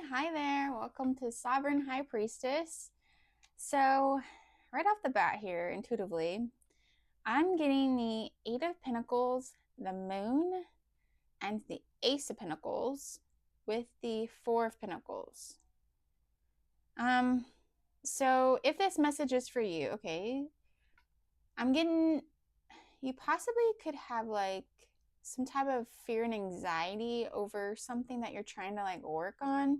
Hi there. Welcome to Sovereign High Priestess. So, right off the bat here, intuitively, I'm getting the Eight of Pentacles, the Moon, and the Ace of Pentacles with the Four of Pentacles. So if this message is for you, okay, I'm getting, you possibly could have like some type of fear and anxiety over something that you're trying to like work on.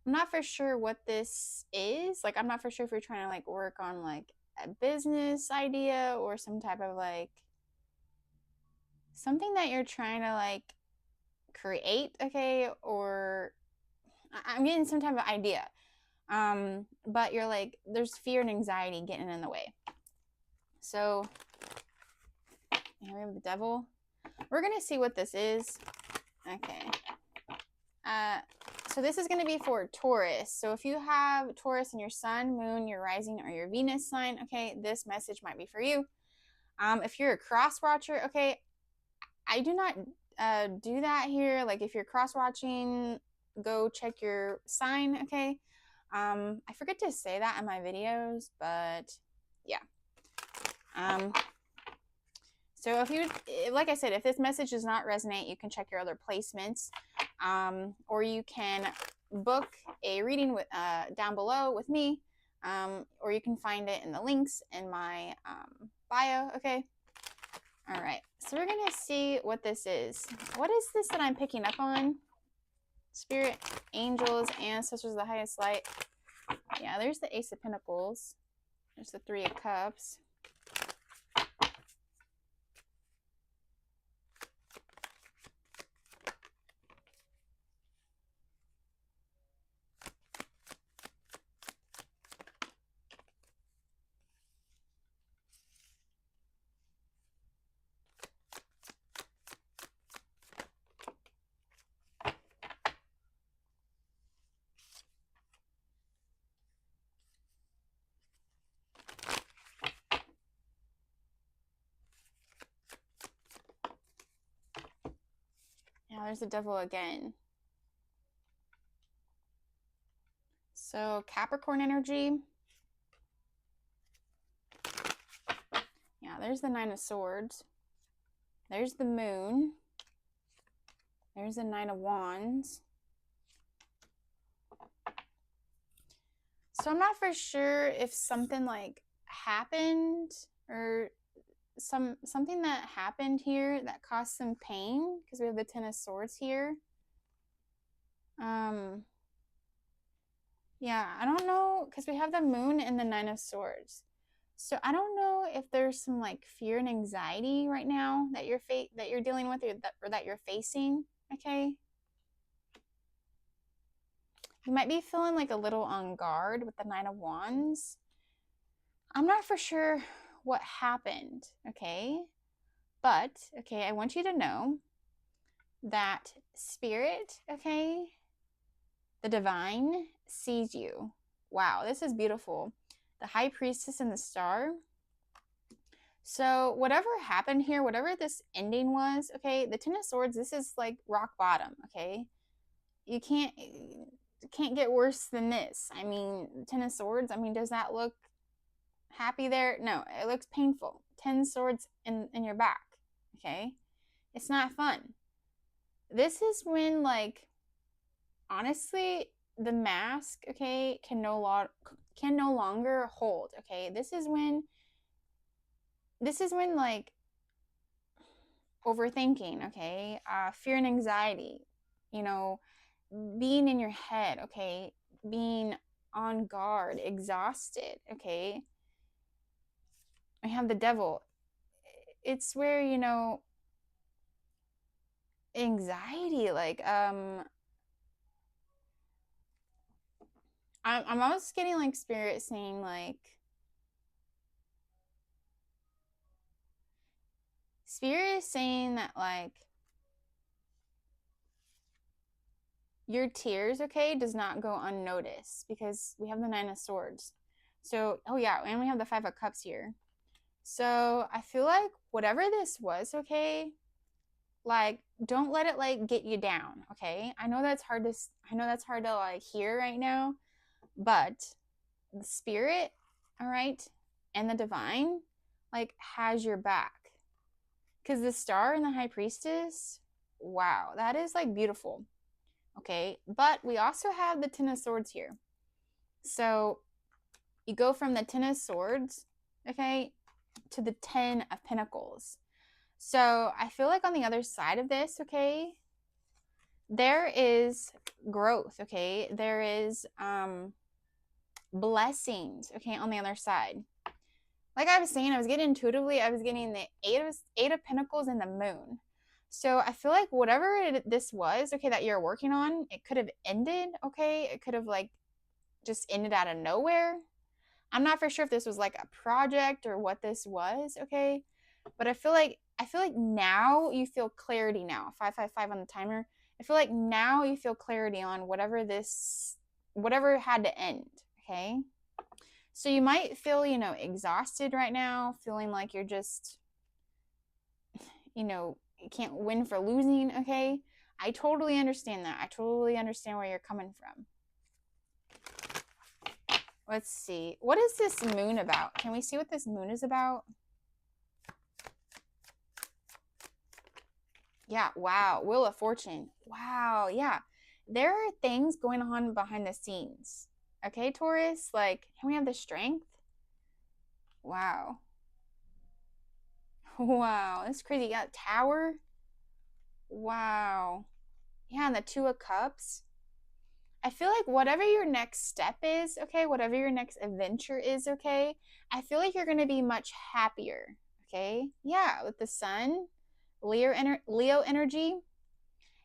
I'm not for sure what this is. Like, I'm not for sure if you're trying to like work on like a business idea or some type of like something that you're trying to like create, okay? Or I'm getting some type of idea. But you're like, there's fear and anxiety getting in the way. So here we have the devil. We're gonna see what this is. Okay. So this is going to be for Taurus. So if you have Taurus in your sun, moon, your rising, or your Venus sign, okay, this message might be for you. If you're a cross watcher, okay, I do not do that here. Like if you're cross watching, go check your sign, okay? I forget to say that in my videos, but yeah. So if you, like I said, if this message does not resonate, you can check your other placements, or you can book a reading with down below with me, or you can find it in the links in my bio. Okay. All right. So we're gonna see what this is. What is this that I'm picking up on? Spirit, angels, ancestors of the highest light. Yeah, there's the Ace of Pentacles. There's the Three of Cups. Now there's the devil again. So Capricorn energy. Yeah, there's the Nine of Swords. There's the Moon. There's the Nine of Wands. So I'm not for sure if something like happened or something that happened here that caused some pain, because we have the Ten of Swords here. Yeah, I don't know, because we have the Moon and the Nine of Swords. So I don't know if there's some like fear and anxiety right now that you're dealing with, or that you're facing. Okay, you might be feeling like a little on guard with the Nine of Wands. I'm not for sure what happened. Okay, but okay, I want you to know that spirit, okay, the divine sees you. Wow, this is beautiful. The High Priestess and the Star. So whatever happened here, whatever this ending was, okay, the Ten of Swords, this is like rock bottom, okay? You can't get worse than this. I mean, Ten of Swords, I mean, does that look happy there? No, it looks painful. 10 swords in your back, okay? It's not fun. This is when, like, honestly, the mask, okay, can no longer hold, okay? This is when like overthinking, okay, fear and anxiety, you know, being in your head, okay, being on guard, exhausted, okay. I have the devil. It's where, you know, anxiety, like I'm almost getting like spirit saying like, spirit is saying that like your tears, okay, does not go unnoticed, because we have the Nine of Swords. So, oh yeah, and we have the Five of Cups here. So I feel like whatever this was, okay, like don't let it like get you down, okay? I know that's hard to like hear right now, but the spirit, all right, and the divine like has your back. Because the star and the high priestess, wow, that is like beautiful. Okay, but we also have the Ten of Swords here. So you go from the Ten of Swords, okay, to the Ten of Pentacles. So I feel like on the other side of this, okay, there is growth, okay? There is blessings, okay, on the other side. Like I was saying, I was getting the eight of Pentacles and the Moon. So I feel like whatever this was, okay, that you're working on, it could have ended, okay? It could have like just ended out of nowhere. I'm not for sure if this was like a project or what this was, okay? But I feel like now you feel clarity now. 555 on the timer. I feel like now you feel clarity on whatever had to end, okay? So you might feel, exhausted right now, feeling like you're just, you can't win for losing, okay? I totally understand that. I totally understand where you're coming from. Let's see. What is this moon about? Can we see what this moon is about? Yeah, wow. Wheel of Fortune. Wow, yeah. There are things going on behind the scenes. Okay, Taurus? Like, can we have the strength? Wow. Wow, that's crazy. You got Tower. Wow. Yeah, and the Two of Cups. I feel like whatever your next step is, okay, whatever your next adventure is, okay, I feel like you're going to be much happier, okay? Yeah, with the Sun, Leo energy.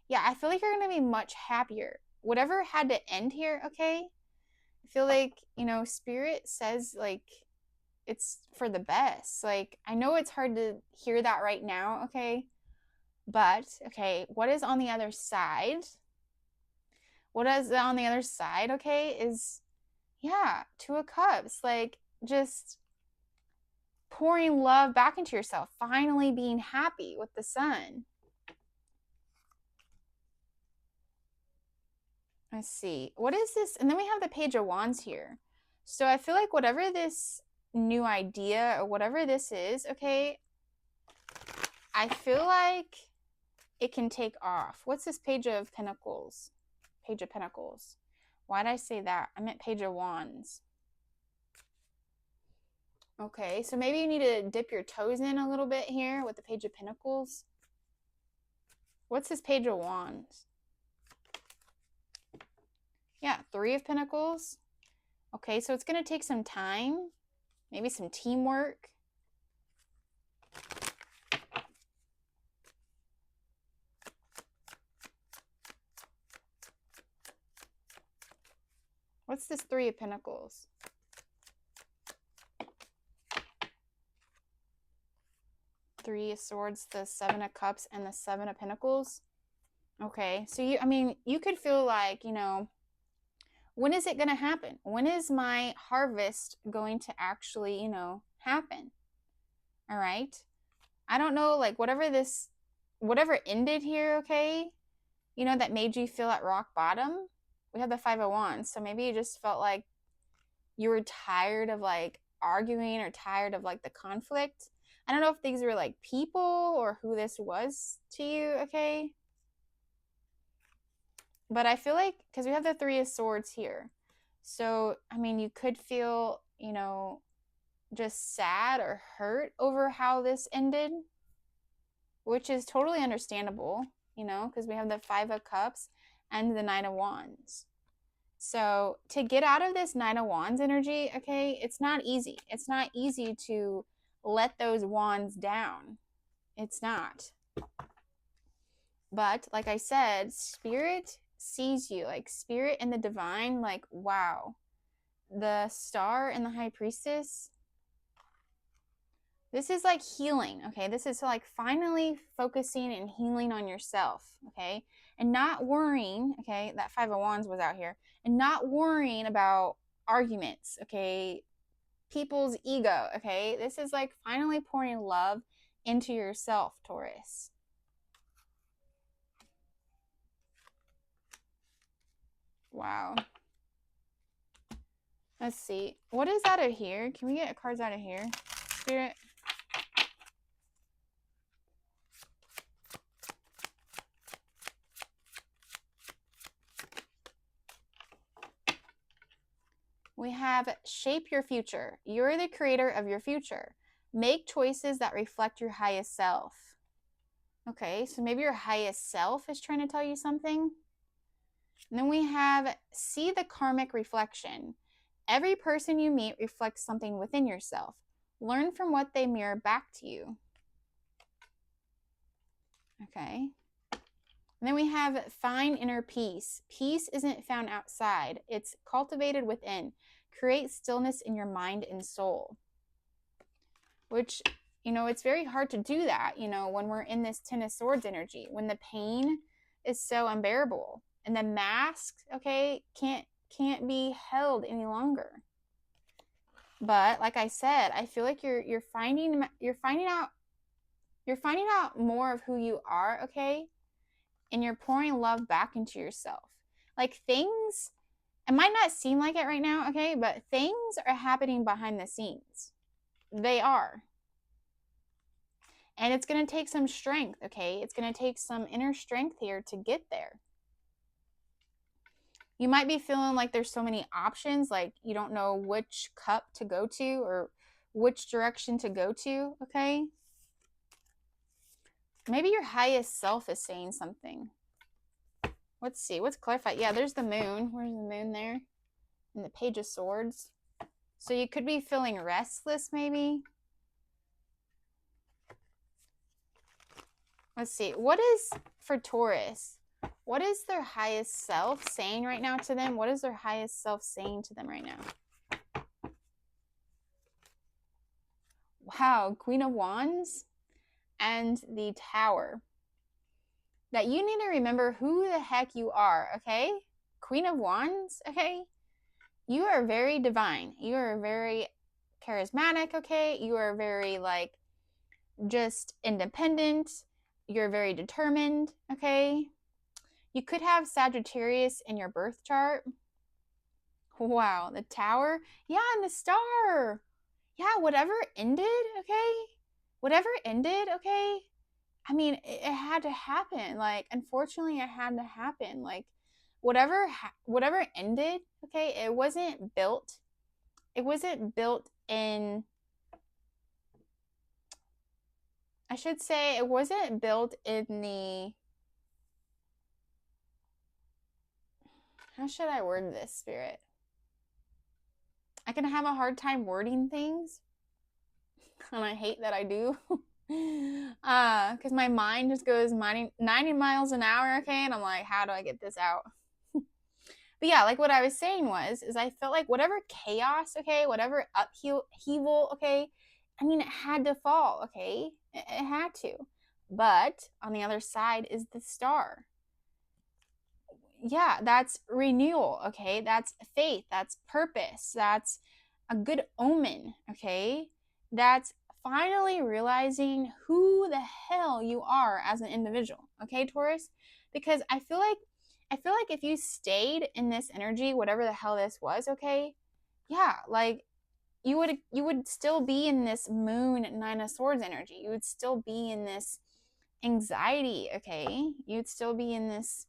Yeah, I feel like you're going to be much happier. Whatever had to end here, okay? I feel like, Spirit says, like, it's for the best. Like, I know it's hard to hear that right now, okay? But, okay, what is on the other side? What is on the other side, okay, is, yeah, Two of Cups. Like, just pouring love back into yourself. Finally being happy with the Sun. Let's see. What is this? And then we have the Page of Wands here. So I feel like whatever this new idea or whatever this is, okay, I feel like it can take off. What's this Page of Pentacles? Page of Pentacles. Why did I say that? I meant Page of Wands. Okay, so maybe you need to dip your toes in a little bit here with the Page of Pentacles. What's this Page of Wands? Yeah, Three of Pentacles. Okay, so it's going to take some time, maybe some teamwork. What's this Three of Pentacles? Three of Swords, the Seven of Cups, and the Seven of Pentacles. Okay, so you could feel like, when is it going to happen? When is my harvest going to actually, happen? All right. I don't know, like whatever ended here, okay, that made you feel at rock bottom. We have the Five of Wands. So maybe you just felt like you were tired of like arguing or tired of like the conflict. I don't know if these were like people or who this was to you, okay? But I feel like, because we have the Three of Swords here. So, you could feel, just sad or hurt over how this ended, which is totally understandable, because we have the Five of Cups and the Nine of Wands. So to get out of this Nine of Wands energy, okay, it's not easy. It's not easy to let those wands down. It's not. But like I said, Spirit sees you, like Spirit and the divine, like, wow. The Star and the High Priestess, this is like healing, okay? This is like finally focusing and healing on yourself, okay? And not worrying, okay? That Five of Wands was out here. And not worrying about arguments, okay? People's ego, okay? This is like finally pouring love into yourself, Taurus. Wow. Let's see. What is out of here? Can we get cards out of here? Spirit. We have shape your future. You're the creator of your future. Make choices that reflect your highest self. Okay, so maybe your highest self is trying to tell you something. And then we have see the karmic reflection. Every person you meet reflects something within yourself. Learn from what they mirror back to you. Okay. And then we have find inner peace. Peace isn't found outside. It's cultivated within. Create stillness in your mind and soul. Which, it's very hard to do that, when we're in this Ten of Swords energy, when the pain is so unbearable and the mask, okay, can't be held any longer. But like I said, I feel like you're finding out more of who you are, okay? And you're pouring love back into yourself. Like things, it might not seem like it right now, okay? But things are happening behind the scenes. They are. And it's going to take some strength, okay? It's going to take some inner strength here to get there. You might be feeling like there's so many options, like you don't know which cup to go to or which direction to go to, okay? Maybe your highest self is saying something. Let's see. What's clarified? Yeah, there's the moon. Where's the moon there? And the Page of Swords. So you could be feeling restless, maybe. Let's see. What is, for Taurus, what is their highest self saying right now to them? What is their highest self saying to them right now? Wow, Queen of Wands and the Tower. That you need to remember who the heck you are, okay? Queen of Wands, okay? You are very divine. You are very charismatic, okay? You are very, just independent. You're very determined, okay? You could have Sagittarius in your birth chart. Wow, the Tower. Yeah, and the Star. Yeah, whatever ended, okay? Whatever ended, okay? I mean, it had to happen. Unfortunately, it had to happen. Whatever ended, okay? It wasn't built in, I should say, it wasn't built in the, how should I word this, Spirit? I can have a hard time wording things, and I hate that I do. Because my mind just goes 90 miles an hour, okay? And I'm like, how do I get this out? But yeah, like what I was saying is I felt like whatever chaos, okay, whatever upheaval, okay, I mean, it had to fall, okay? It had to. But on the other side is the Star. Yeah, that's renewal, okay? That's faith, that's purpose, that's a good omen, okay? That's finally realizing who the hell you are as an individual, okay, Taurus? Because I feel like if you stayed in this energy, whatever the hell this was, okay? Yeah, you would still be in this Moon Nine of Swords energy. You would still be in this anxiety, okay? You'd still be in this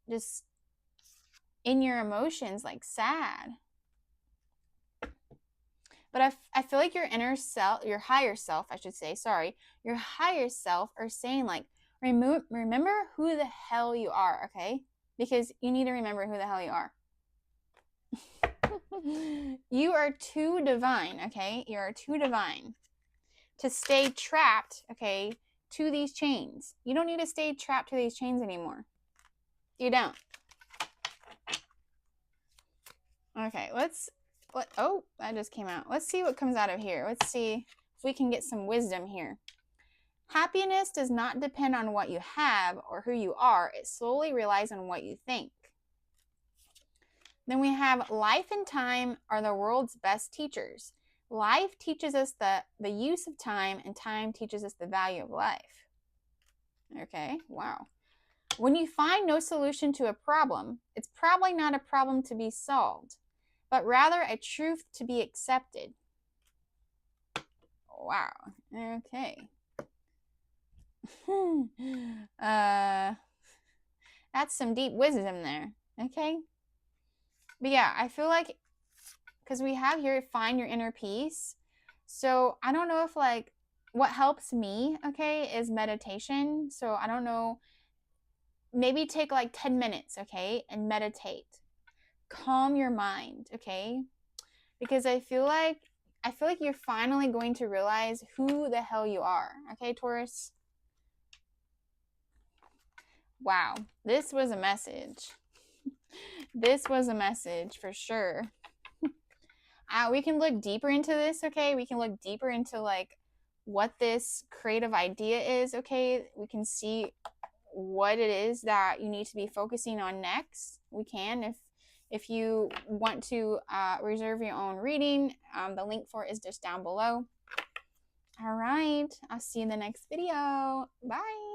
just in your emotions, sad. But I feel like your inner self, your higher self, I should say, your higher self are saying remember who the hell you are, okay? Because you need to remember who the hell you are. You are too divine, okay? You are too divine to stay trapped, okay, to these chains. You don't need to stay trapped to these chains anymore. You don't. Okay, oh, that just came out. Let's see what comes out of here. Let's see if we can get some wisdom here. Happiness does not depend on what you have or who you are. It solely relies on what you think. Then we have life and time are the world's best teachers. Life teaches us the use of time, and time teaches us the value of life. Okay, wow. When you find no solution to a problem, it's probably not a problem to be solved, but rather a truth to be accepted. Wow. Okay. That's some deep wisdom there. Okay. But yeah, I feel like, because we have here, find your inner peace. So I don't know if like, what helps me, okay, is meditation. So I don't know, maybe take like 10 minutes, okay, and meditate. Calm your mind, okay? Because I feel like you're finally going to realize who the hell you are. Okay, Taurus? Wow, this was a message. This was a message for sure. We can look deeper into this, okay? We can look deeper into like what this creative idea is, okay? We can see what it is that you need to be focusing on next. We can, if you want to reserve your own reading, the link for it is just down below. All right, I'll see you in the next video. Bye.